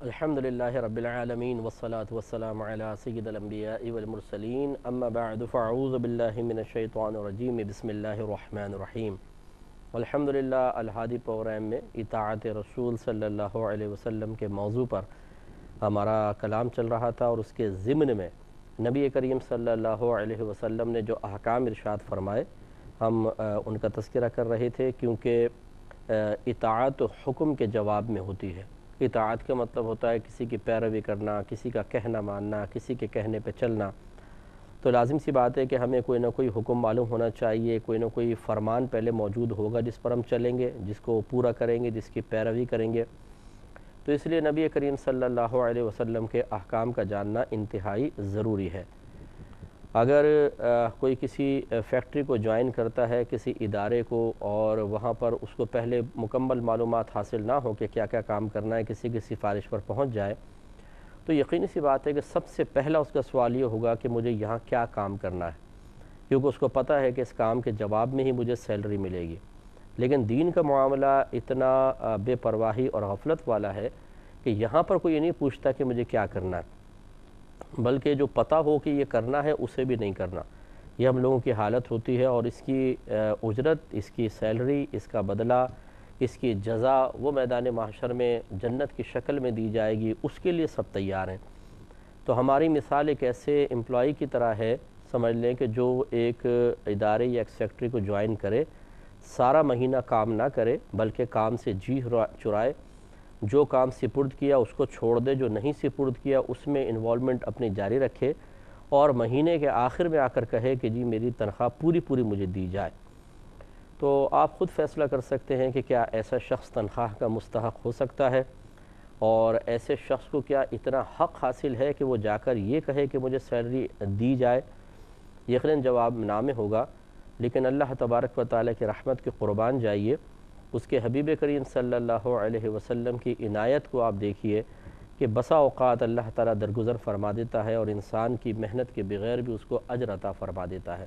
الحمدللہ رب العالمین والصلاة والسلام علی سید الانبیاء والمرسلین اما بعد فاعوذ باللہ من الشیطان الرجیم بسم اللہ الرحمن الرحیم۔ الحمدللہ الہادی پروگرام میں اطاعت رسول صلی اللہ علیہ وسلم کے موضوع پر ہمارا کلام چل رہا تھا، اور اس کے ضمن میں نبی کریم صلی اللہ علیہ وسلم نے جو احکام ارشاد فرمائے ہم ان کا تذکرہ کر رہے تھے، کیونکہ اطاعت حکم کے جواب میں ہوتی ہے۔ اطاعت کا مطلب ہوتا ہے کسی کی پیروی کرنا، کسی کا کہنا ماننا، کسی کے کہنے پہ چلنا۔ تو لازم سی بات ہے کہ ہمیں کوئی نہ کوئی حکم معلوم ہونا چاہیے، کوئی نہ کوئی فرمان پہلے موجود ہوگا جس پر ہم چلیں گے، جس کو پورا کریں گے، جس کی پیروی کریں گے۔ تو اس لیے نبی کریم صلی اللہ علیہ وسلم کے احکام کا جاننا انتہائی ضروری ہے۔ اگر کوئی کسی فیکٹری کو جوائن کرتا ہے، کسی ادارے کو، اور وہاں پر اس کو پہلے مکمل معلومات حاصل نہ ہو کہ کیا کیا کام کرنا ہے، کسی کی سفارش پر پہنچ جائے، تو یقینی سی بات ہے کہ سب سے پہلا اس کا سوال یہ ہوگا کہ مجھے یہاں کیا کام کرنا ہے، کیونکہ اس کو پتہ ہے کہ اس کام کے جواب میں ہی مجھے سیلری ملے گی۔ لیکن دین کا معاملہ اتنا بے پرواہی اور غفلت والا ہے کہ یہاں پر کوئی یہ نہیں پوچھتا کہ مجھے کیا کرنا ہے، بلکہ جو پتہ ہو کہ یہ کرنا ہے اسے بھی نہیں کرنا۔ یہ ہم لوگوں کی حالت ہوتی ہے، اور اس کی اجرت، اس کی سیلری، اس کا بدلہ، اس کی جزا وہ میدان محشر میں جنت کی شکل میں دی جائے گی، اس کے لیے سب تیار ہیں۔ تو ہماری مثال ایک ایسے امپلائی کی طرح ہے، سمجھ لیں کہ جو ایک ادارے یا ایک سیکٹری کو جوائن کرے، سارا مہینہ کام نہ کرے بلکہ کام سے جی چرائے، جو کام سپرد کیا اس کو چھوڑ دے، جو نہیں سپرد کیا اس میں انوالومنٹ اپنی جاری رکھے، اور مہینے کے آخر میں آ کر کہے کہ جی میری تنخواہ پوری مجھے دی جائے۔ تو آپ خود فیصلہ کر سکتے ہیں کہ کیا ایسا شخص تنخواہ کا مستحق ہو سکتا ہے، اور ایسے شخص کو کیا اتنا حق حاصل ہے کہ وہ جا کر یہ کہے کہ مجھے سیلری دی جائے؟ یقیناً جواب نہ میں ہوگا۔ لیکن اللہ تبارک و تعالیٰ کی رحمت کے قربان جائیے، اس کے حبیب کریم صلی اللہ علیہ وسلم کی عنایت کو آپ دیکھیے کہ بسا اوقات اللہ تعالیٰ درگزر فرما دیتا ہے، اور انسان کی محنت کے بغیر بھی اس کو اجر عطا فرما دیتا ہے۔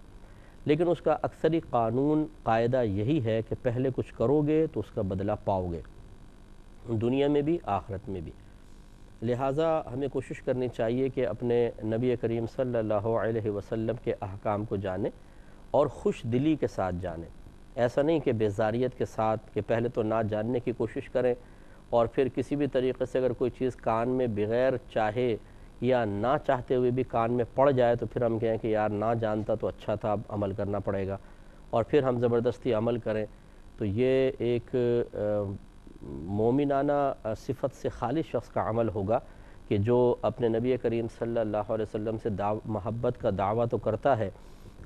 لیکن اس کا اکثری قانون قاعدہ یہی ہے کہ پہلے کچھ کرو گے تو اس کا بدلہ پاؤ گے، دنیا میں بھی آخرت میں بھی۔ لہٰذا ہمیں کوشش کرنی چاہیے کہ اپنے نبی کریم صلی اللہ علیہ وسلم کے احکام کو جانیں، اور خوش دلی کے ساتھ جانیں۔ ایسا نہیں کہ بیزاریت کے ساتھ کہ پہلے تو نہ جاننے کی کوشش کریں، اور پھر کسی بھی طریقے سے اگر کوئی چیز کان میں بغیر چاہے یا نہ چاہتے ہوئے بھی کان میں پڑ جائے تو پھر ہم کہیں کہ یار نہ جانتا تو اچھا تھا، اب عمل کرنا پڑے گا، اور پھر ہم زبردستی عمل کریں۔ تو یہ ایک مومنانہ صفت سے خالی شخص کا عمل ہوگا کہ جو اپنے نبی کریم صلی اللہ علیہ وسلم سے محبت کا دعویٰ تو کرتا ہے،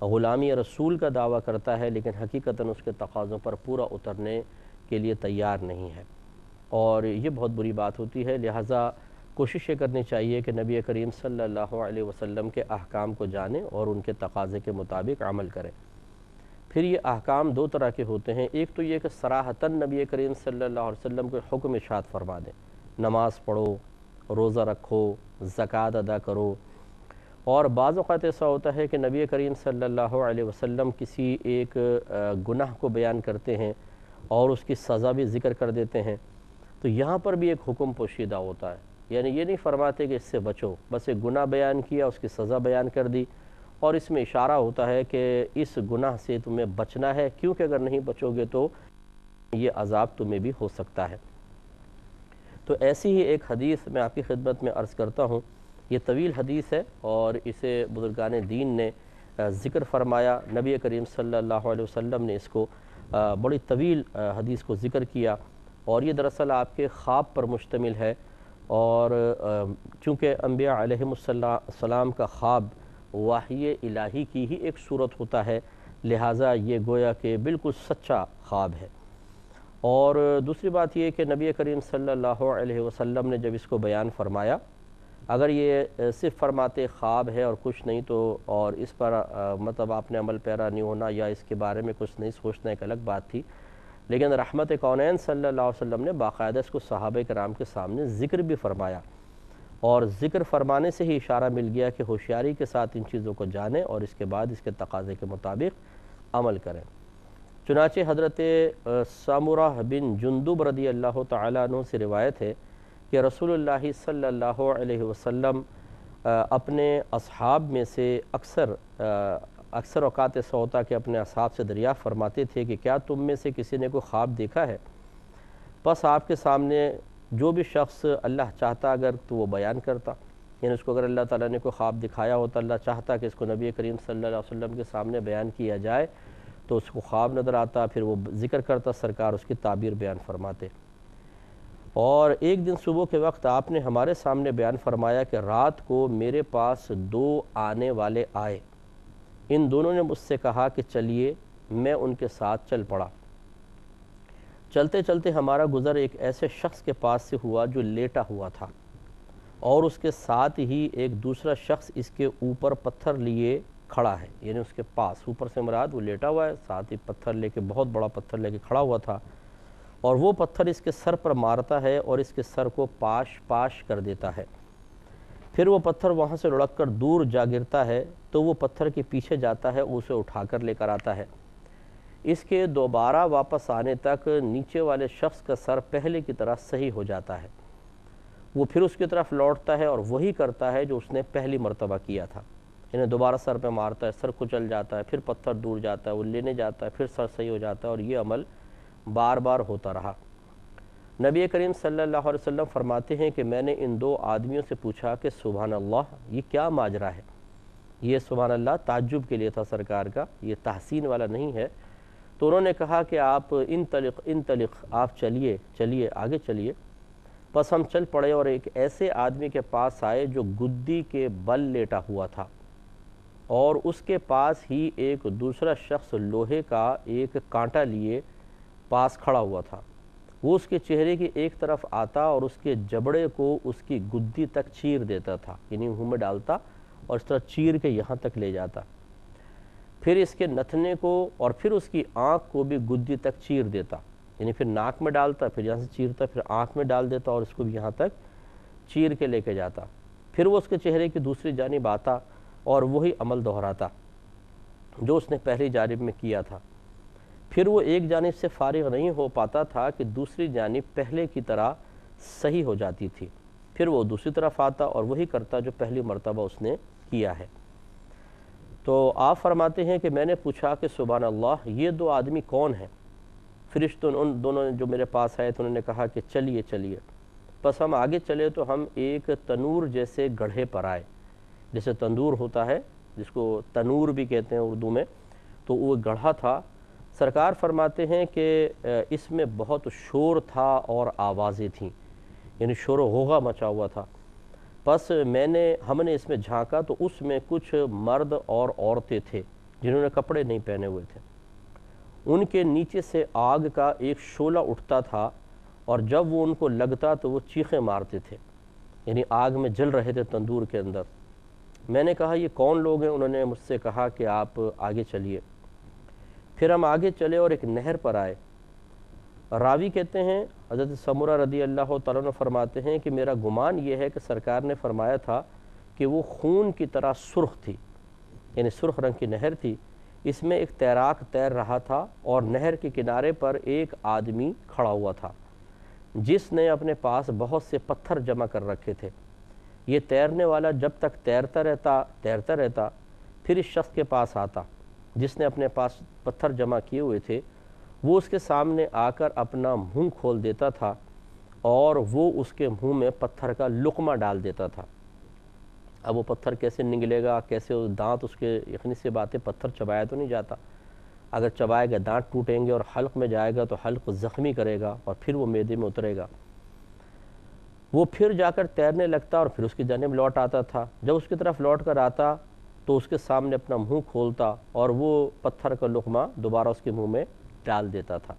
غلامی رسول کا دعویٰ کرتا ہے، لیکن حقیقتاً اس کے تقاضوں پر پورا اترنے کے لیے تیار نہیں ہے، اور یہ بہت بری بات ہوتی ہے۔ لہٰذا کوشش یہ کرنی چاہیے کہ نبی کریم صلی اللہ علیہ وسلم کے احکام کو جانیں اور ان کے تقاضے کے مطابق عمل کریں۔ پھر یہ احکام دو طرح کے ہوتے ہیں، ایک تو یہ کہ صراحتاً نبی کریم صلی اللہ علیہ وسلم کو حکم ارشاد فرما دیں، نماز پڑھو، روزہ رکھو، زکوٰۃ ادا کرو۔ اور بعض اوقات ایسا ہوتا ہے کہ نبی کریم صلی اللہ علیہ وسلم کسی ایک گناہ کو بیان کرتے ہیں اور اس کی سزا بھی ذکر کر دیتے ہیں، تو یہاں پر بھی ایک حکم پوشیدہ ہوتا ہے۔ یعنی یہ نہیں فرماتے کہ اس سے بچو، بس ایک گناہ بیان کیا، اس کی سزا بیان کر دی، اور اس میں اشارہ ہوتا ہے کہ اس گناہ سے تمہیں بچنا ہے، کیونکہ اگر نہیں بچو گے تو یہ عذاب تمہیں بھی ہو سکتا ہے۔ تو ایسی ہی ایک حدیث میں آپ کی خدمت میں عرض کرتا ہوں۔ یہ طویل حدیث ہے، اور اسے بزرگان دین نے ذکر فرمایا، نبی کریم صلی اللہ علیہ وسلم نے اس کو بڑی طویل حدیث کو ذکر کیا، اور یہ دراصل آپ کے خواب پر مشتمل ہے۔ اور چونکہ انبیاء علیہم السلام کا خواب وحی الہی کی ہی ایک صورت ہوتا ہے، لہٰذا یہ گویا کہ بالکل سچا خواب ہے۔ اور دوسری بات یہ کہ نبی کریم صلی اللہ علیہ وسلم نے جب اس کو بیان فرمایا، اگر یہ صرف فرماتے خواب ہے اور کچھ نہیں تو، اور اس پر مطلب آپ نے عمل پیرا نہیں ہونا یا اس کے بارے میں کچھ نہیں سوچنا ایک الگ بات تھی، لیکن رحمت کونین صلی اللہ علیہ وسلم نے باقاعدہ اس کو صحابہ کرام کے سامنے ذکر بھی فرمایا، اور ذکر فرمانے سے ہی اشارہ مل گیا کہ ہوشیاری کے ساتھ ان چیزوں کو جانیں اور اس کے بعد اس کے تقاضے کے مطابق عمل کریں۔ چنانچہ حضرت سامورہ بن جندب رضی اللہ تعالیٰ عنہ سے روایت ہے کہ رسول اللہ صلی اللہ علیہ وسلم اپنے اصحاب میں سے اکثر اوقات ایسا ہوتا کہ اپنے اصحاب سے دریافت فرماتے تھے کہ کیا تم میں سے کسی نے کوئی خواب دیکھا ہے؟ بس آپ کے سامنے جو بھی شخص اللہ چاہتا اگر تو وہ بیان کرتا، یعنی اس کو اگر اللہ تعالیٰ نے کوئی خواب دکھایا ہوتا، اللہ چاہتا کہ اس کو نبی کریم صلی اللہ علیہ وسلم کے سامنے بیان کیا جائے تو اس کو خواب نظر آتا، پھر وہ ذکر کرتا، سرکار اس کی تعبیر بیان فرماتے۔ اور ایک دن صبح کے وقت آپ نے ہمارے سامنے بیان فرمایا کہ رات کو میرے پاس 2 آنے والے آئے، ان دونوں نے مجھ سے کہا کہ چلیے، میں ان کے ساتھ چل پڑا۔ چلتے چلتے ہمارا گزر ایک ایسے شخص کے پاس سے ہوا جو لیٹا ہوا تھا، اور اس کے ساتھ ہی ایک دوسرا شخص اس کے اوپر پتھر لیے کھڑا ہے، یعنی اس کے پاس اوپر سے مراد وہ لیٹا ہوا ہے، ساتھ ہی پتھر لے کے، بہت بڑا پتھر لے کے کھڑا ہوا تھا، اور وہ پتھر اس کے سر پر مارتا ہے اور اس کے سر کو پاش کر دیتا ہے۔ پھر وہ پتھر وہاں سے لڑک کر دور جا گرتا ہے تو وہ پتھر کے پیچھے جاتا ہے، اسے اٹھا کر لے کر آتا ہے۔ اس کے دوبارہ واپس آنے تک نیچے والے شخص کا سر پہلے کی طرح صحیح ہو جاتا ہے۔ وہ پھر اس کی طرف لوٹتا ہے اور وہی کرتا ہے جو اس نے پہلی مرتبہ کیا تھا، یعنی دوبارہ سر پہ مارتا ہے، سر کچل جاتا ہے، پھر پتھر دور جاتا ہے، وہ لینے جاتا ہے، پھر سر صحیح ہو جاتا ہے، اور یہ عمل بار بار ہوتا رہا۔ نبی کریم صلی اللہ علیہ وسلم فرماتے ہیں کہ میں نے ان 2 آدمیوں سے پوچھا کہ سبحان اللہ، یہ کیا ماجرا ہے؟ یہ سبحان اللہ تعجب کے لیے تھا سرکار کا، یہ تحسین والا نہیں ہے۔ تو انہوں نے کہا کہ آپ انطلق، آپ چلیے آگے چلیے۔ پس ہم چل پڑے اور ایک ایسے آدمی کے پاس آئے جو گدی کے بل لیٹا ہوا تھا، اور اس کے پاس ہی ایک دوسرا شخص لوہے کا ایک کانٹا لیے پاس کھڑا ہوا تھا۔ وہ اس کے چہرے کی ایک طرف آتا اور اس کے جبڑے کو اس کی گدی تک چیر دیتا تھا، یعنی منہ میں ڈالتا اور اس طرح چیر کے یہاں تک لے جاتا، پھر اس کے نتنے کو اور پھر اس کی آنکھ کو بھی گدی تک چیر دیتا، یعنی پھر ناک میں ڈالتا، پھر یہاں سے چیرتا، پھر آنکھ میں ڈال دیتا اور اس کو بھی یہاں تک چیر کے لے کے جاتا۔ پھر وہ اس کے چہرے کی دوسری جانب آتا اور وہی عمل دہراتا جو اس نے پہلی جانب میں کیا تھا۔ پھر وہ ایک جانب سے فارغ نہیں ہو پاتا تھا کہ دوسری جانب پہلے کی طرح صحیح ہو جاتی تھی، پھر وہ دوسری طرف آتا اور وہی کرتا جو پہلی مرتبہ اس نے کیا ہے۔ تو آپ فرماتے ہیں کہ میں نے پوچھا کہ سبحان اللہ، یہ 2 آدمی کون ہیں؟ فرشتوں ان دونوں نے جو میرے پاس آئے تو انہوں نے کہا کہ چلیے۔ پس ہم آگے چلے تو ہم ایک تنور جیسے گڑھے پر آئے، جیسے تندور ہوتا ہے جس کو تنور بھی کہتے ہیں اردو میں، تو وہ گڑھا تھا۔ سرکار فرماتے ہیں کہ اس میں بہت شور تھا اور آوازیں تھیں، یعنی شور و غوغا مچا ہوا تھا۔ پس ہم نے اس میں جھانکا تو اس میں کچھ مرد اور عورتیں تھے جنہوں نے کپڑے نہیں پہنے ہوئے تھے۔ ان کے نیچے سے آگ کا ایک شعلہ اٹھتا تھا، اور جب وہ ان کو لگتا تو وہ چیخیں مارتے تھے، یعنی آگ میں جل رہے تھے تندور کے اندر۔ میں نے کہا یہ کون لوگ ہیں؟ انہوں نے مجھ سے کہا کہ آپ آگے چلیے۔ پھر ہم آگے چلے اور ایک نہر پر آئے۔ راوی کہتے ہیں حضرت سمرہ رضی اللہ تعالیٰ عنہ فرماتے ہیں کہ میرا گمان یہ ہے کہ سرکار نے فرمایا تھا کہ وہ خون کی طرح سرخ تھی، یعنی سرخ رنگ کی نہر تھی۔ اس میں ایک تیراک تیر رہا تھا اور نہر کے کنارے پر ایک آدمی کھڑا ہوا تھا جس نے اپنے پاس بہت سے پتھر جمع کر رکھے تھے۔ یہ تیرنے والا جب تک تیرتا رہتا پھر اس شخص کے پاس آتا جس نے اپنے پاس پتھر جمع کیے ہوئے تھے۔ وہ اس کے سامنے آ کر اپنا منہ کھول دیتا تھا اور وہ اس کے منہ میں پتھر کا لقمہ ڈال دیتا تھا۔ اب وہ پتھر کیسے نگلے گا، کیسے دانت اس کے، یقینی سی بات ہے پتھر چبایا تو نہیں جاتا، اگر چبائے گا دانت ٹوٹیں گے اور حلق میں جائے گا تو حلق زخمی کرے گا اور پھر وہ معدے میں اترے گا۔ وہ پھر جا کر تیرنے لگتا اور پھر اس کی جانب لوٹ آتا تھا۔ جب اس کی طرف لوٹ کر آتا تو اس کے سامنے اپنا منہ کھولتا اور وہ پتھر کا لقمہ دوبارہ اس کے منہ میں ڈال دیتا تھا۔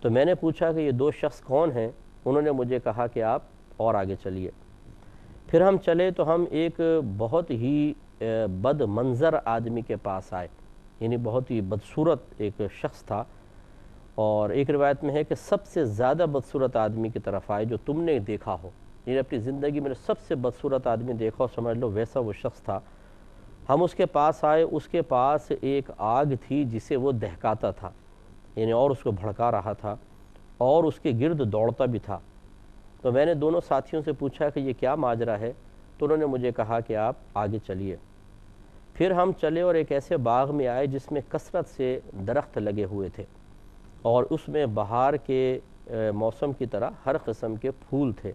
تو میں نے پوچھا کہ یہ 2 شخص کون ہیں؟ انہوں نے مجھے کہا کہ آپ اور آگے چلیے۔ پھر ہم چلے تو ہم ایک بہت ہی بد منظر آدمی کے پاس آئے، یعنی بہت ہی بدصورت ایک شخص تھا، اور ایک روایت میں ہے کہ سب سے زیادہ بدصورت آدمی کی طرف آئے جو تم نے دیکھا ہو، یعنی اپنی زندگی میں سب سے بدصورت آدمی دیکھا ہو، سمجھ لو ویسا وہ شخص تھا۔ ہم اس کے پاس آئے، اس کے پاس ایک آگ تھی جسے وہ دہکاتا تھا، یعنی اور اس کو بھڑکا رہا تھا اور اس کے گرد دوڑتا بھی تھا۔ تو میں نے دونوں ساتھیوں سے پوچھا کہ یہ کیا ماجرا ہے، تو انہوں نے مجھے کہا کہ آپ آگے چلیے۔ پھر ہم چلے اور ایک ایسے باغ میں آئے جس میں کثرت سے درخت لگے ہوئے تھے، اور اس میں بہار کے موسم کی طرح ہر قسم کے پھول تھے،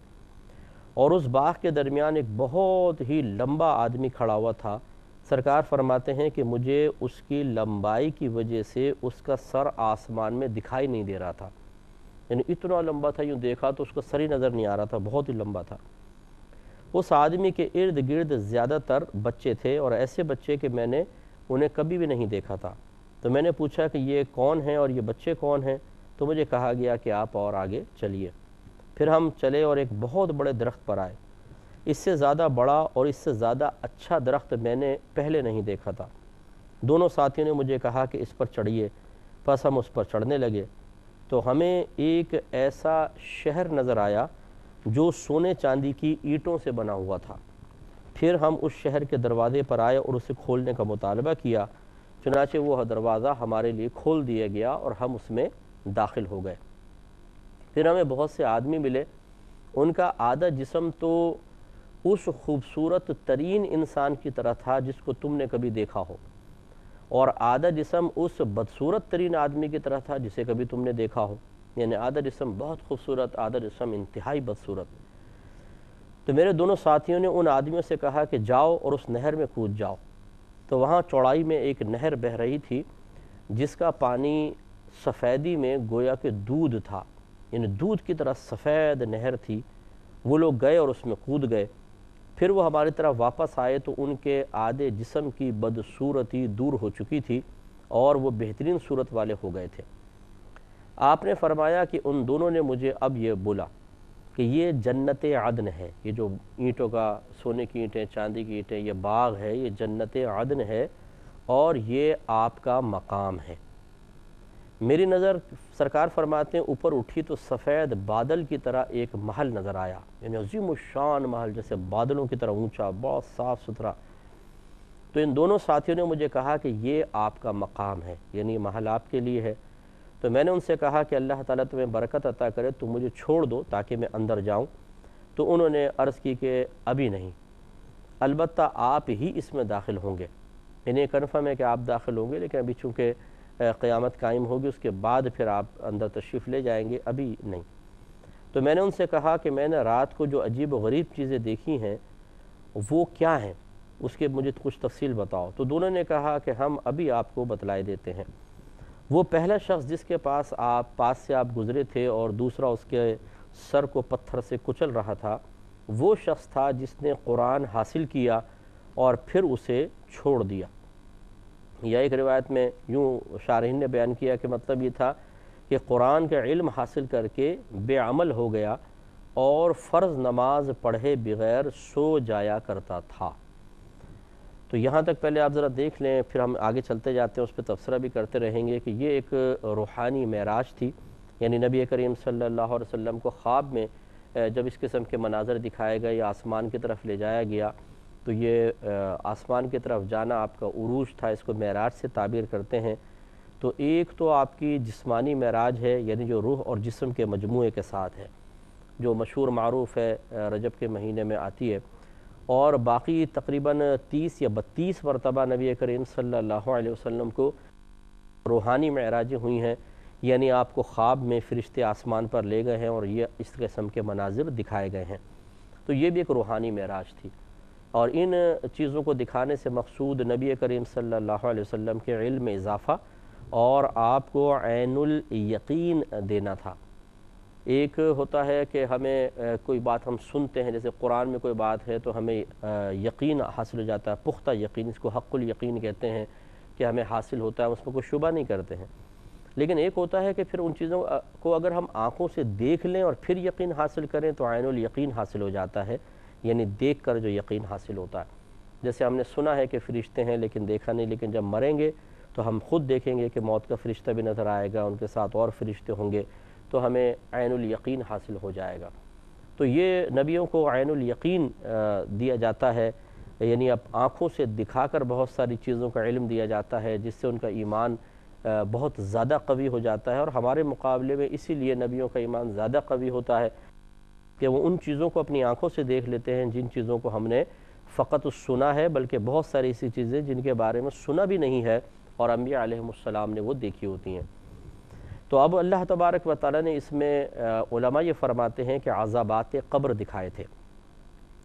اور اس باغ کے درمیان ایک بہت ہی لمبا آدمی کھڑا ہوا تھا۔ سرکار فرماتے ہیں کہ مجھے اس کی لمبائی کی وجہ سے اس کا سر آسمان میں دکھائی نہیں دے رہا تھا، یعنی اتنا لمبا تھا، یوں دیکھا تو اس کا سر ہی نظر نہیں آ رہا تھا، بہت ہی لمبا تھا۔ اس آدمی کے ارد گرد زیادہ تر بچے تھے، اور ایسے بچے کہ میں نے انہیں کبھی بھی نہیں دیکھا تھا۔ تو میں نے پوچھا کہ یہ کون ہیں اور یہ بچے کون ہیں، تو مجھے کہا گیا کہ آپ اور آگے چلیے۔ پھر ہم چلے اور ایک بہت بڑے درخت پر آئے۔ اس سے زیادہ بڑا اور اس سے زیادہ اچھا درخت میں نے پہلے نہیں دیکھا تھا۔ دونوں ساتھیوں نے مجھے کہا کہ اس پر چڑھیے، پس ہم اس پر چڑھنے لگے تو ہمیں ایک ایسا شہر نظر آیا جو سونے چاندی کی اینٹوں سے بنا ہوا تھا۔ پھر ہم اس شہر کے دروازے پر آئے اور اسے کھولنے کا مطالبہ کیا، چنانچہ وہ دروازہ ہمارے لیے کھول دیا گیا اور ہم اس میں داخل ہو گئے۔ پھر ہمیں بہت سے آدمی ملے، ان کا آدھا جسم تو اس خوبصورت ترین انسان کی طرح تھا جس کو تم نے کبھی دیکھا ہو، اور آدھا جسم اس بدصورت ترین آدمی کی طرح تھا جسے کبھی تم نے دیکھا ہو، یعنی آدھا جسم بہت خوبصورت، آدھا جسم انتہائی بدصورت۔ تو میرے دونوں ساتھیوں نے ان آدمیوں سے کہا کہ جاؤ اور اس نہر میں کود جاؤ۔ تو وہاں چوڑائی میں ایک نہر بہہ رہی تھی جس کا پانی سفیدی میں گویا کہ دودھ تھا، یعنی دودھ کی طرح سفید نہر تھی۔ وہ لوگ گئے اور اس میں کود گئے۔ پھر وہ ہماری طرف واپس آئے تو ان کے آدھے جسم کی بدصورتی دور ہو چکی تھی اور وہ بہترین صورت والے ہو گئے تھے۔ آپ نے فرمایا کہ ان دونوں نے مجھے اب یہ بولا کہ یہ جنت عدن ہے، یہ جو اینٹوں کا، سونے کی اینٹیں، چاندی کی اینٹیں، یہ باغ ہے، یہ جنت عدن ہے اور یہ آپ کا مقام ہے۔ میری نظر، سرکار فرماتے ہیں، اوپر اٹھی تو سفید بادل کی طرح ایک محل نظر آیا، یعنی عظیم الشان محل، جیسے بادلوں کی طرح اونچا، بہت صاف ستھرا۔ تو ان دونوں ساتھیوں نے مجھے کہا کہ یہ آپ کا مقام ہے، یعنی یہ محل آپ کے لیے ہے۔ تو میں نے ان سے کہا کہ اللہ تعالیٰ تمہیں برکت عطا کرے، تو مجھے چھوڑ دو تاکہ میں اندر جاؤں۔ تو انہوں نے عرض کی کہ ابھی نہیں، البتہ آپ ہی اس میں داخل ہوں گے، یعنی کنفرم ہے کہ آپ داخل ہوں گے، لیکن ابھی چونکہ قیامت قائم ہوگی اس کے بعد پھر آپ اندر تشریف لے جائیں گے، ابھی نہیں۔ تو میں نے ان سے کہا کہ میں نے رات کو جو عجیب و غریب چیزیں دیکھی ہیں وہ کیا ہیں، اس کے مجھے کچھ تفصیل بتاؤ۔ تو دونوں نے کہا کہ ہم ابھی آپ کو بتلائے دیتے ہیں۔ وہ پہلا شخص جس کے پاس سے آپ گزرے تھے اور دوسرا اس کے سر کو پتھر سے کچل رہا تھا، وہ شخص تھا جس نے قرآن حاصل کیا اور پھر اسے چھوڑ دیا۔ یا ایک روایت میں یوں شارحین نے بیان کیا کہ مطلب یہ تھا کہ قرآن کا علم حاصل کر کے بے عمل ہو گیا اور فرض نماز پڑھے بغیر سو جایا کرتا تھا۔ تو یہاں تک پہلے آپ ذرا دیکھ لیں، پھر ہم آگے چلتے جاتے ہیں، اس پہ تبصرہ بھی کرتے رہیں گے کہ یہ ایک روحانی معراج تھی، یعنی نبی کریم صلی اللہ علیہ وسلم کو خواب میں جب اس قسم کے مناظر دکھائے گئے یا آسمان کی طرف لے جایا گیا، تو یہ آسمان کی طرف جانا آپ کا عروج تھا، اس کو معراج سے تعبیر کرتے ہیں۔ تو ایک تو آپ کی جسمانی معراج ہے، یعنی جو روح اور جسم کے مجموعے کے ساتھ ہے، جو مشہور معروف ہے، رجب کے مہینے میں آتی ہے، اور باقی تقریباً 30 یا 32 مرتبہ نبی کریم صلی اللہ علیہ وسلم کو روحانی معراجیں ہوئی ہیں، یعنی آپ کو خواب میں فرشتے آسمان پر لے گئے ہیں اور یہ اس قسم کے مناظر دکھائے گئے ہیں۔ تو یہ بھی ایک روحانی معراج تھی، اور ان چیزوں کو دکھانے سے مقصود نبی کریم صلی اللہ علیہ وسلم کے علم میں اضافہ اور آپ کو عین الیقین دینا تھا۔ ایک ہوتا ہے کہ ہمیں کوئی بات ہم سنتے ہیں، جیسے قرآن میں کوئی بات ہے تو ہمیں یقین حاصل ہو جاتا ہے، پختہ یقین، اس کو حق الیقین کہتے ہیں، کہ ہمیں حاصل ہوتا ہے، اس میں کوئی شبہ نہیں کرتے ہیں۔ لیکن ایک ہوتا ہے کہ پھر ان چیزوں کو اگر ہم آنکھوں سے دیکھ لیں اور پھر یقین حاصل کریں تو عین الیقین حاصل ہو جاتا ہے، یعنی دیکھ کر جو یقین حاصل ہوتا ہے۔ جیسے ہم نے سنا ہے کہ فرشتے ہیں لیکن دیکھا نہیں، لیکن جب مریں گے تو ہم خود دیکھیں گے کہ موت کا فرشتہ بھی نظر آئے گا، ان کے ساتھ اور فرشتے ہوں گے، تو ہمیں عین الیقین حاصل ہو جائے گا۔ تو یہ نبیوں کو عین الیقین دیا جاتا ہے، یعنی اب آنکھوں سے دکھا کر بہت ساری چیزوں کا علم دیا جاتا ہے، جس سے ان کا ایمان بہت زیادہ قوی ہو جاتا ہے، اور ہمارے مقابلے میں اسی لیے نبیوں کا ایمان زیادہ قوی ہوتا ہے کہ وہ ان چیزوں کو اپنی آنکھوں سے دیکھ لیتے ہیں جن چیزوں کو ہم نے فقط سنا ہے، بلکہ بہت ساری ایسی چیزیں جن کے بارے میں سنا بھی نہیں ہے اور انبیاء علیہ السلام نے وہ دیکھی ہوتی ہیں۔ تو اب اللہ تبارک و تعالیٰ نے اس میں علماء یہ فرماتے ہیں کہ عذابات قبر دکھائے تھے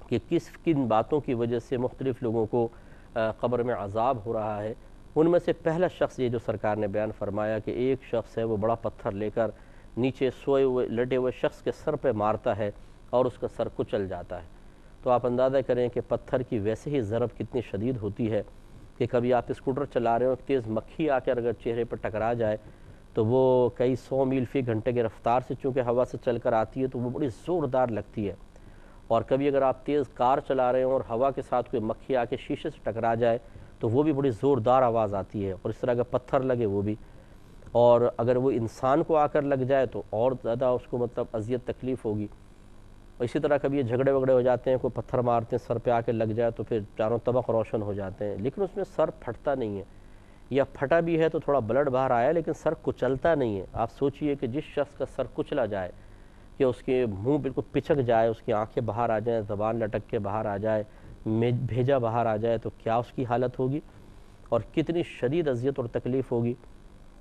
کہ کن باتوں کی وجہ سے مختلف لوگوں کو قبر میں عذاب ہو رہا ہے۔ ان میں سے پہلا شخص یہ جو سرکار نے بیان فرمایا کہ ایک شخص ہے وہ بڑا پتھر لے کر نیچے سوئے ہوئے لٹے ہوئے شخص کے سر پہ مارتا ہے اور اس کا سر کچل جاتا ہے۔ تو آپ اندازہ کریں کہ پتھر کی ویسے ہی ضرب کتنی شدید ہوتی ہے کہ کبھی آپ اسکوٹر چلا رہے ہو، تیز مکھی آ کر اگر چہرے پر ٹکرا جائے تو وہ کئی 100 میل فی گھنٹے کی رفتار سے چونکہ ہوا سے چل کر آتی ہے تو وہ بڑی زوردار لگتی ہے، اور کبھی اگر آپ تیز کار چلا رہے ہوں اور ہوا کے ساتھ کوئی مکھی آ کے شیشے سے ٹکرا جائے تو وہ بھی بڑی زوردار آواز آتی ہے، اور اس طرح اگر پتھر لگے وہ بھی، اور اگر وہ انسان کو آ کر لگ جائے تو اور زیادہ اس کو مطلب اذیت تکلیف ہوگی۔ اسی طرح کبھی یہ جھگڑے وگڑے ہو جاتے ہیں، کوئی پتھر مارتے ہیں سر پہ آ کے لگ جائے تو پھر چاروں طبق روشن ہو جاتے ہیں، لیکن اس میں سر پھٹتا نہیں ہے، یا پھٹا بھی ہے تو تھوڑا بلڈ باہر آیا لیکن سر کچلتا نہیں ہے۔ آپ سوچئے کہ جس شخص کا سر کچلا جائے، کہ اس کے منہ بالکل پچک جائے، اس کی آنکھیں باہر آ جائیں، زبان لٹک کے باہر آ جائے، بھیجا باہر آ جائے، تو کیا اس کی حالت ہوگی اور کتنی شدید اذیت اور تکلیف ہوگی۔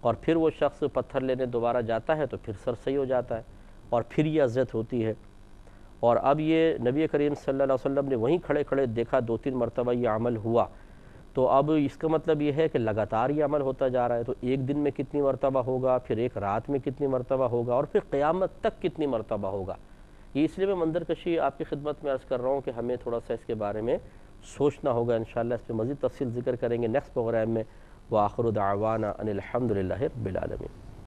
اور پھر وہ شخص پتھر لینے دوبارہ جاتا ہے تو پھر سر صحیح ہو جاتا ہے اور پھر یہ اذیت ہوتی ہے۔ اور اب یہ نبی کریم صلی اللہ علیہ وسلم نے وہیں کھڑے کھڑے دیکھا 2-3 مرتبہ یہ عمل ہوا، تو اب اس کا مطلب یہ ہے کہ لگاتار یہ عمل ہوتا جا رہا ہے، تو ایک دن میں کتنی مرتبہ ہوگا، پھر ایک رات میں کتنی مرتبہ ہوگا، اور پھر قیامت تک کتنی مرتبہ ہوگا۔ یہ اس لیے میں منظر کشی آپ کی خدمت میں عرض کر رہا ہوں کہ ہمیں تھوڑا سا اس کے بارے میں سوچنا ہوگا۔ انشاءاللہ اس پہ مزید تفصیل ذکر کریں گے نیکسٹ پروگرام میں۔ وآخر دعوانا ان الحمد للہ رب العالمین۔